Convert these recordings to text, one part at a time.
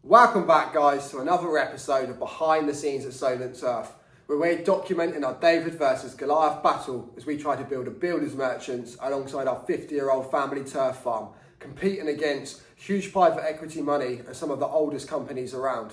Welcome back, guys, to another episode of Behind the Scenes at Solent Turf, where we're documenting our David versus Goliath battle as we try to build a builder's merchants alongside our 50-year-old family turf farm, competing against huge private equity money and some of the oldest companies around.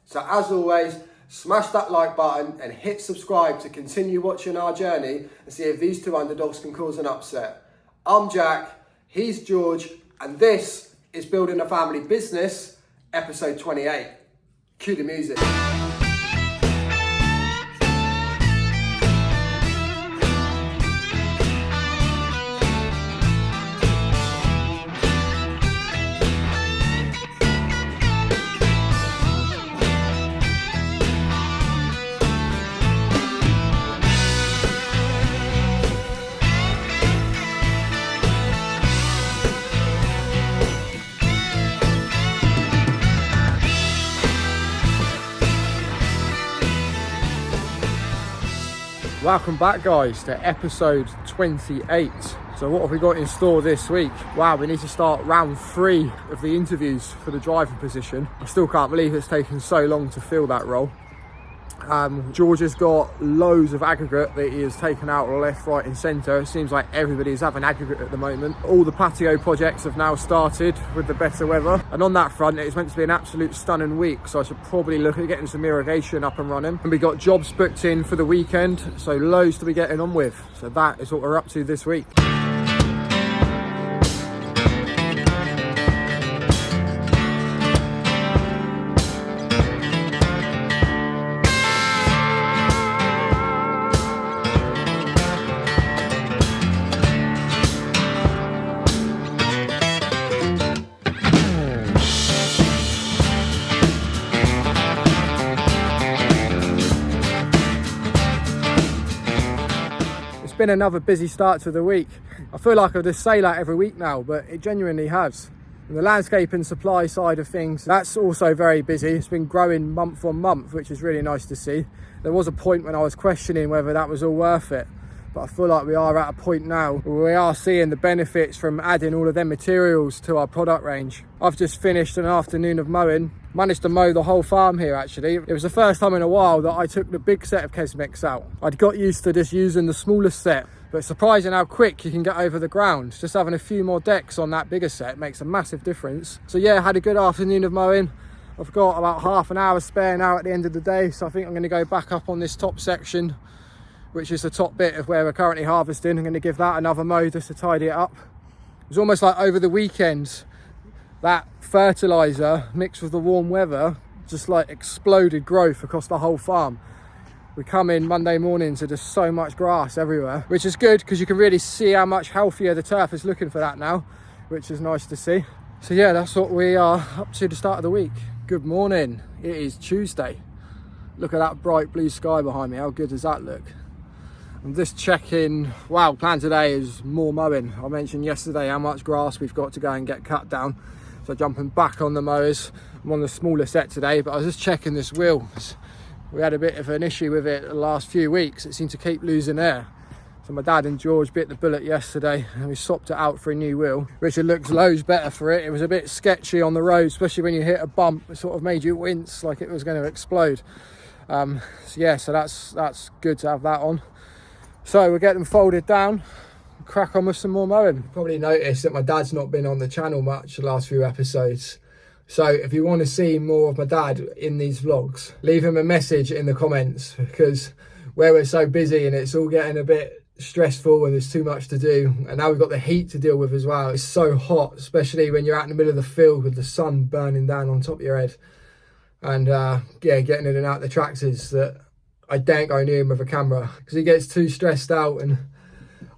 So as always, smash that like button and hit subscribe to continue watching our journey and see if these two underdogs can cause an upset. I'm Jack, he's George, and this is Building a Family Business, Episode 28. Cue the music. Welcome back, guys, to episode 28. So what have we got in store this week? Wow, we need to start round 3 of the interviews for the driver position. I still can't believe it's taken so long to fill that role. George has got loads of aggregate that he has taken out left, right and centre. It seems like everybody's having aggregate at the moment. All the patio projects have now started with the better weather. And on that front, it's meant to be an absolute stunning week. So I should probably look at getting some irrigation up and running. And we got jobs booked in for the weekend. So loads to be getting on with. So that is what we're up to this week. Been another busy start to the week. I feel like I just say that every week now, but it genuinely has. And the landscape and supply side of things, that's also very busy. It's been growing month on month, which is really nice to see. There was a point when I was questioning whether that was all worth it, but I feel like we are at a point now where we are seeing the benefits from adding all of them materials to our product range. I've just finished an afternoon of mowing. Managed to mow the whole farm here, actually. It was the first time in a while that I took the big set of Kesmix out. I'd got used to just using the smallest set, but it's surprising how quick you can get over the ground. Just having a few more decks on that bigger set makes a massive difference. So yeah, had a good afternoon of mowing. I've got about half an hour spare now at the end of the day, so I think I'm going to go back up on this top section, which is the top bit of where we're currently harvesting. I'm going to give that another mow just to tidy it up. It was almost like over the weekend, that fertilizer mixed with the warm weather just like exploded growth across the whole farm. We come in Monday morning to just so much grass everywhere, which is good because you can really see how much healthier the turf is looking for that now, which is nice to see. So yeah, that's what we are up to the start of the week. Good morning. It is Tuesday. Look at that bright blue sky behind me. How good does that look? I'm just checking. Wow, plan today is more mowing. I mentioned yesterday how much grass we've got to go and get cut down. So jumping back on the mowers. I'm on the smaller set today, but I was just checking this wheel. We had a bit of an issue with it the last few weeks. It seemed to keep losing air. So my dad and George bit the bullet yesterday and we swapped it out for a new wheel, which it looks loads better for it. It was a bit sketchy on the road, especially when you hit a bump. It sort of made you wince like it was going to explode. So that's good to have that on. So we'll get them folded down, crack on with some more mowing. You probably noticed that my dad's not been on the channel much the last few episodes. So if you want to see more of my dad in these vlogs, leave him a message in the comments, because where we're so busy and it's all getting a bit stressful and there's too much to do, and now we've got the heat to deal with as well. It's so hot, especially when you're out in the middle of the field with the sun burning down on top of your head. And getting in and out the tractors, that I daren't go near him with a camera because he gets too stressed out and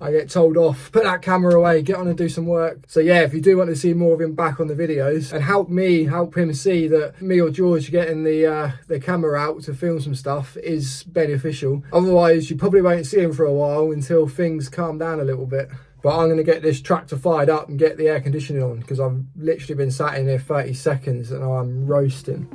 I get told off, put that camera away, get on and do some work. So yeah, if you do want to see more of him back on the videos and help him see that me or George getting the camera out to film some stuff is beneficial. Otherwise, you probably won't see him for a while until things calm down a little bit. But I'm going to get this tractor fired up and get the air conditioning on, because I've literally been sat in here 30 seconds and I'm roasting.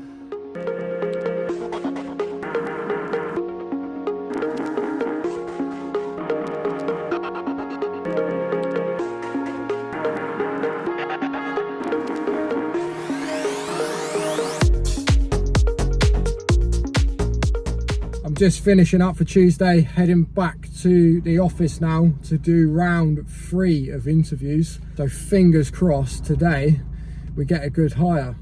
just finishing up for Tuesday, heading back to the office now to do round 3 of interviews. So fingers crossed today we get a good hire.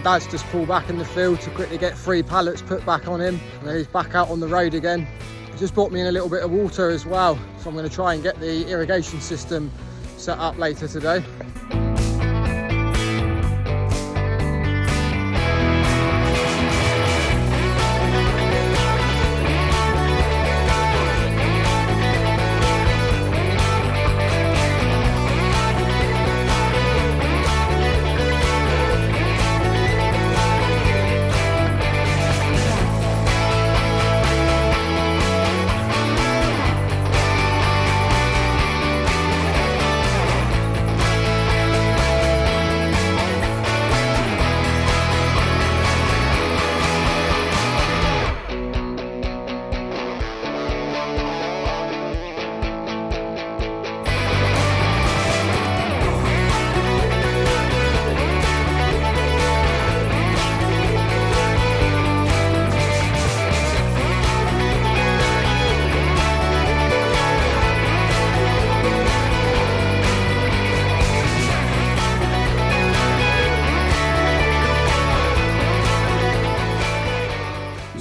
Dad's just pulled back in the field to quickly get 3 pallets put back on him, and then he's back out on the road again. He just brought me in a little bit of water as well, so I'm going to try and get the irrigation system set up later today.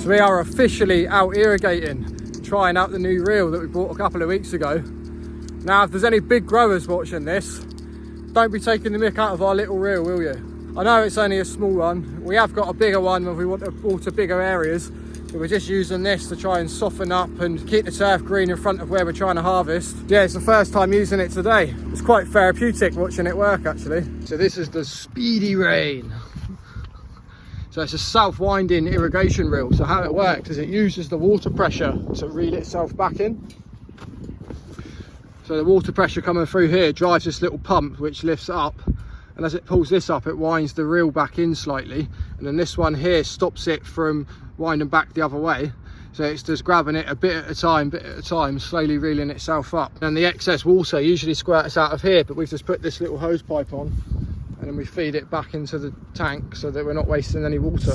We are officially out irrigating, trying out the new reel that we bought a couple of weeks ago. Now, if there's any big growers watching this, don't be taking the mick out of our little reel, will you? I know it's only a small one. We have got a bigger one if we want to water bigger areas, but we're just using this to try and soften up and keep the turf green in front of where we're trying to harvest. Yeah, it's the first time using it today. It's quite therapeutic watching it work, actually. So this is the Speedy Rain. So it's a self-winding irrigation reel. So how it works is it uses the water pressure to reel itself back in. So the water pressure coming through here drives this little pump which lifts up, and as it pulls this up it winds the reel back in slightly, and then this one here stops it from winding back the other way. So it's just grabbing it a bit at a time, slowly reeling itself up. And the excess water usually squirts out of here, but we've just put this little hose pipe on, and then we feed it back into the tank so that we're not wasting any water.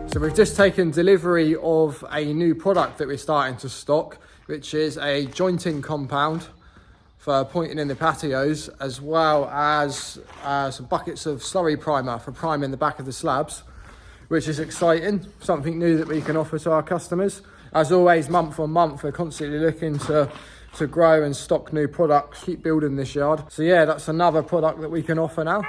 So we've just taken delivery of a new product that we're starting to stock, which is a jointing compound for pointing in the patios, as well as some buckets of slurry primer for priming the back of the slabs, which is exciting, something new that we can offer to our customers. As always, month on month, we're constantly looking to grow and stock new products, keep building this yard. So yeah, that's another product that we can offer now.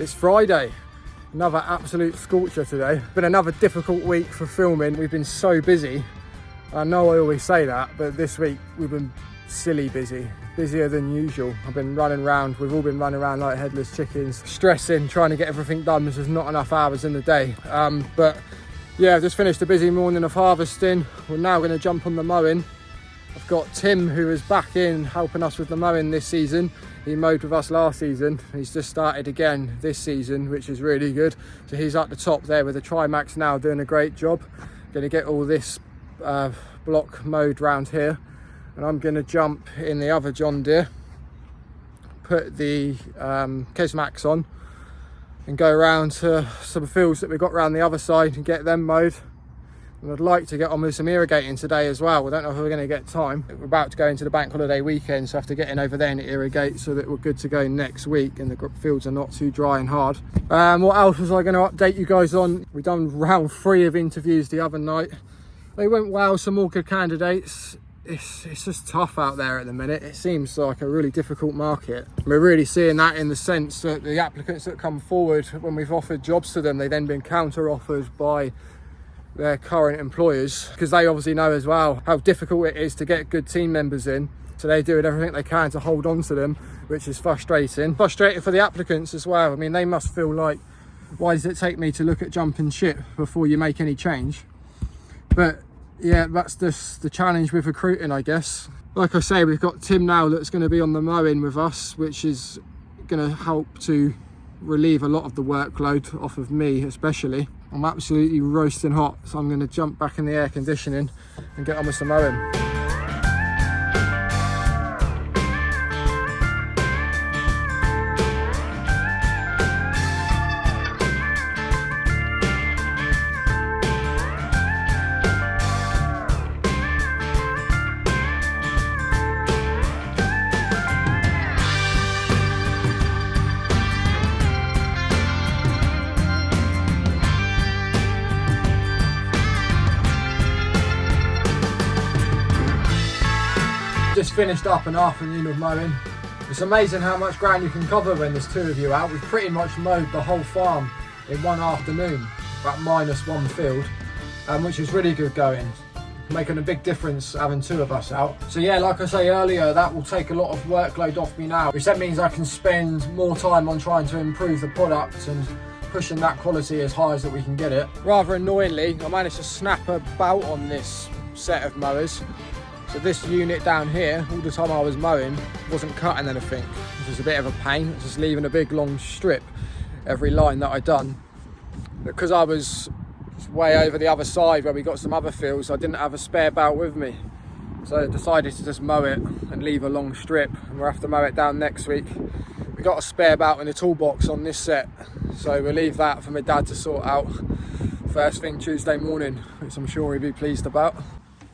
It's Friday, another absolute scorcher today. Been another difficult week for filming. We've been so busy. I know I always say that, but this week we've been silly busy, busier than usual. I've been running around, we've all been running around like headless chickens, stressing, trying to get everything done. There's just not enough hours in the day. But yeah, I've just finished a busy morning of harvesting. We're now going to jump on the mowing. I've got Tim, who is back in helping us with the mowing this season. He mowed with us last season. He's just started again this season, which is really good. So he's at the top there with the Trimax now, doing a great job. Going to get all this block mowed round here, and I'm going to jump in the other John Deere, put the Kesmax on, and go around to some fields that we've got around the other side and get them mowed. And I'd like to get on with some irrigating today as well. We don't know if we're going to get time. We're about to go into the bank holiday weekend, so I have to get in over there and irrigate so that we're good to go next week and the fields are not too dry and hard. What else was I going to update you guys on? We done round 3 of interviews the other night. They went well, some more good candidates. It's just tough out there at the minute. It seems like a really difficult market. We're really seeing that in the sense that the applicants that come forward, when we've offered jobs to them, they've then been counter offered by their current employers, because they obviously know as well how difficult it is to get good team members in. So they're doing everything they can to hold on to them, which is frustrating. Frustrating for the applicants as well. I mean, they must feel like, why does it take me to look at jumping ship before you make any change? But yeah, that's just the challenge with recruiting, I guess. Like I say, we've got Tim now that's going to be on the mowing with us, which is going to help to relieve a lot of the workload off of me especially. I'm absolutely roasting hot, so I'm going to jump back in the air conditioning and get on with some mowing. Just finished up an afternoon of mowing. It's amazing how much ground you can cover when there's 2 of you out. We've pretty much mowed the whole farm in one afternoon, about -1 field, which is really good going, making a big difference having 2 of us out. So yeah, like I say earlier, that will take a lot of workload off me now, which then means I can spend more time on trying to improve the product and pushing that quality as high as that we can get it. Rather annoyingly, I managed to snap a bout on this set of mowers. So this unit down here, all the time I was mowing, wasn't cutting anything, which was a bit of a pain. It's just leaving a big long strip every line that I'd done. Because I was way over the other side where we got some other fields, I didn't have a spare bout with me. So I decided to just mow it and leave a long strip, and we'll have to mow it down next week. We got a spare bout in the toolbox on this set, so we'll leave that for my dad to sort out first thing Tuesday morning, which I'm sure he'll be pleased about.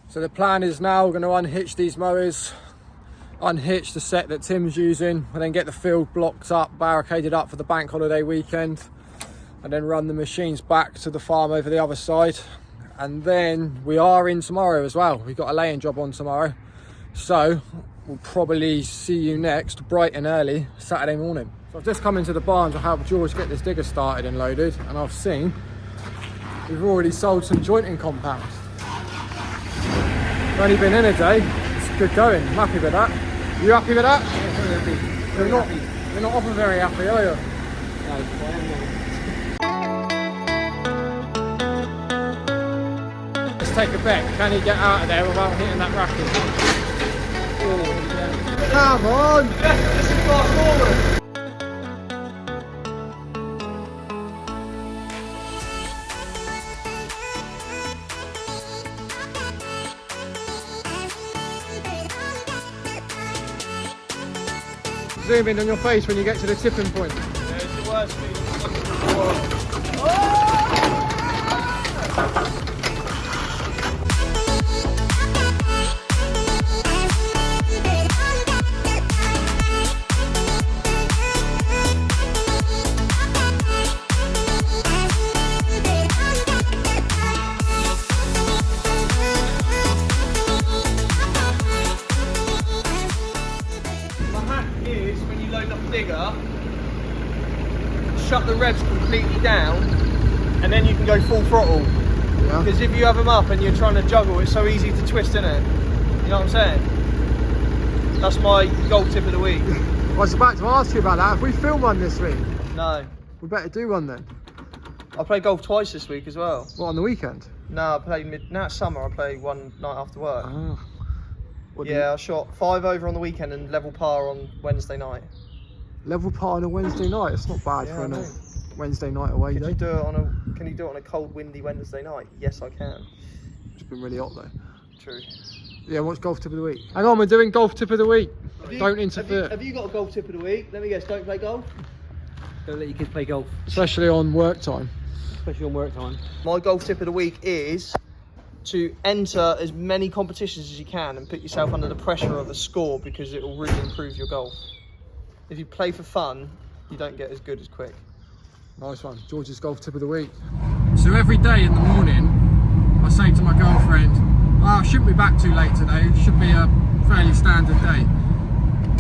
So the plan is now we're going to unhitch these mowers, unhitch the set that Tim's using, and then get the field blocked up, barricaded up for the bank holiday weekend, and then run the machines back to the farm over the other side. And then we are in tomorrow as well. We've got a laying job on tomorrow. So we'll probably see you next, bright and early, Saturday morning. So I've just come into the barn to help George get this digger started and loaded, and I've seen we've already sold some jointing compounds. I've only been in a day. It's good going. I'm happy with that. You happy with that? Yeah, you're not often very happy, are you? No. Let's take a bet. Can he get out of there without hitting that racket? Come on! This is fast forward. Zoom in on your face when you get to the tipping point. Yeah, it's the worst thing. Digger, shut the revs completely down, and then you can go full throttle. Yeah. Because if you have them up and you're trying to juggle, it's so easy to twist, isn't it? You know what I'm saying? That's my golf tip of the week. I was about to ask you about that. Have we filmed one this week? No. We better do one then. I played golf twice this week as well. What, on the weekend? No, I played now it's summer. I play one night after work. Oh. Yeah, I shot 5 over on the weekend and level par on Wednesday night. Level par on a Wednesday night. It's not bad for a Wednesday night away day. Can you do it on a cold, windy Wednesday night? Yes, I can. It's been really hot though. True. Yeah, what's golf tip of the week? Hang on, we're doing golf tip of the week. Don't interfere. Have you got a golf tip of the week? Let me guess. Don't play golf. Don't let your kids play golf. Especially on work time. Especially on work time. My golf tip of the week is to enter as many competitions as you can and put yourself under the pressure of a score, because it will really improve your golf. If you play for fun, you don't get as good as quick. Nice one. George's golf tip of the week. So every day in the morning, I say to my girlfriend, I shouldn't be back too late today. It should be a fairly standard day.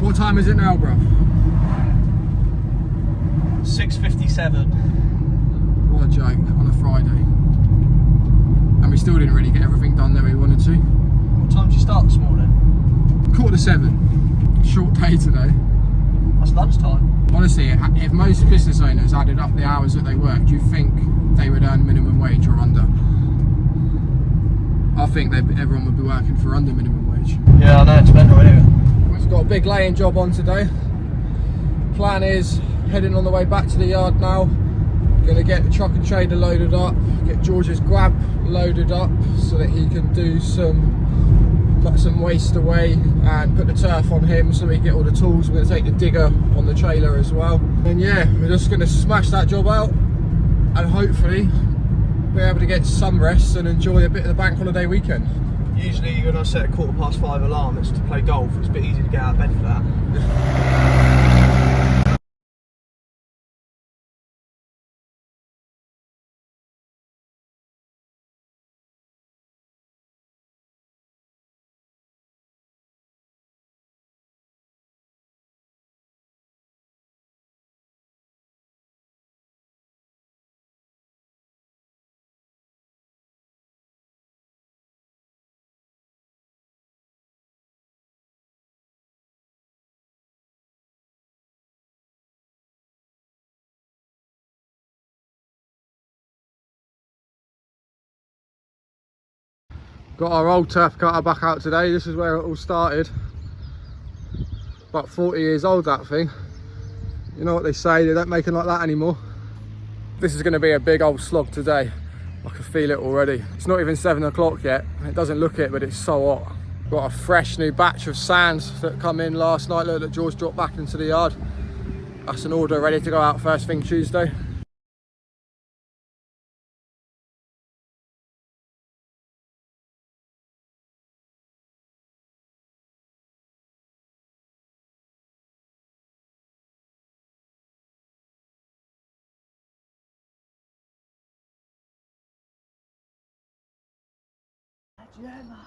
What time is it now, bruv? 6:57. What a joke on a Friday. And we still didn't really get everything done that we wanted to. What time did you start this morning? 7:15. Short day today. That's lunchtime. Honestly, if most business owners added up the hours that they work, do you think they would earn minimum wage or under? I think everyone would be working for under minimum wage. Yeah, I know, it's mental anyway. We've got a big laying job on today. Plan is heading on the way back to the yard now. Gonna get the truck and trailer loaded up, get George's grab loaded up so that he can do some waste away and put the turf on him so we can get all the tools. We're gonna take the digger on the trailer as well. And yeah, we're just gonna smash that job out and hopefully be able to get some rest and enjoy a bit of the bank holiday weekend. Usually when I set a 5:15 alarm, it's to play golf. It's a bit easy to get out of bed for that. Got our old turf cutter back out today. This is where it all started. About 40 years old, that thing. You know what they say, they don't make them like that anymore. This is going to be a big old slog today. I can feel it already. It's not even 7 o'clock yet. It doesn't look it, but it's so hot. Got a fresh new batch of sands that come in last night. Look, that George dropped back into the yard. That's an order ready to go out first thing Tuesday. Yeah, man.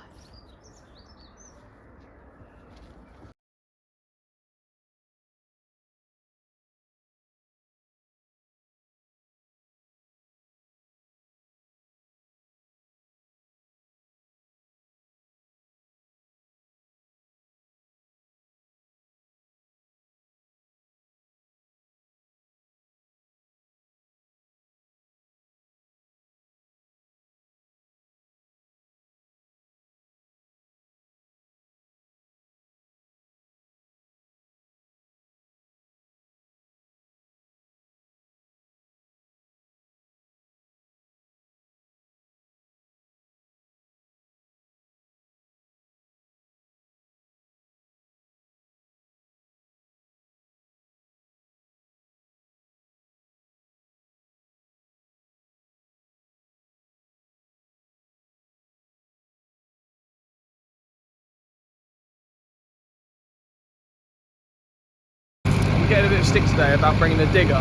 I'm getting a bit of stick today about bringing the digger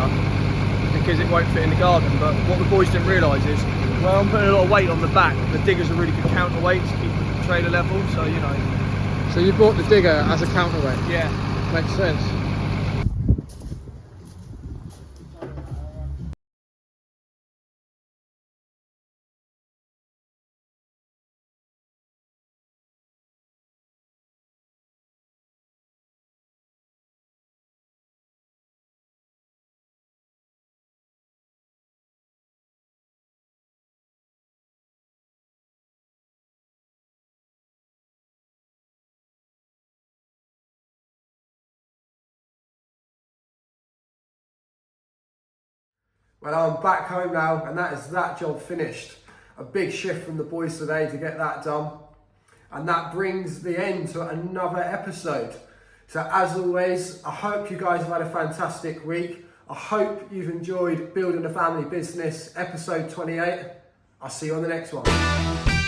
because it won't fit in the garden, but what the boys didn't realise is, well, I'm putting a lot of weight on the back, the digger's a really good counterweight to keep the trailer level, so you know. So you bought the digger as a counterweight? Yeah. Makes sense. Well, I'm back home now, and that is that job finished. A big shift from the boys today to get that done. And that brings the end to another episode. So as always, I hope you guys have had a fantastic week. I hope you've enjoyed Building a Family Business, episode 28. I'll see you on the next one.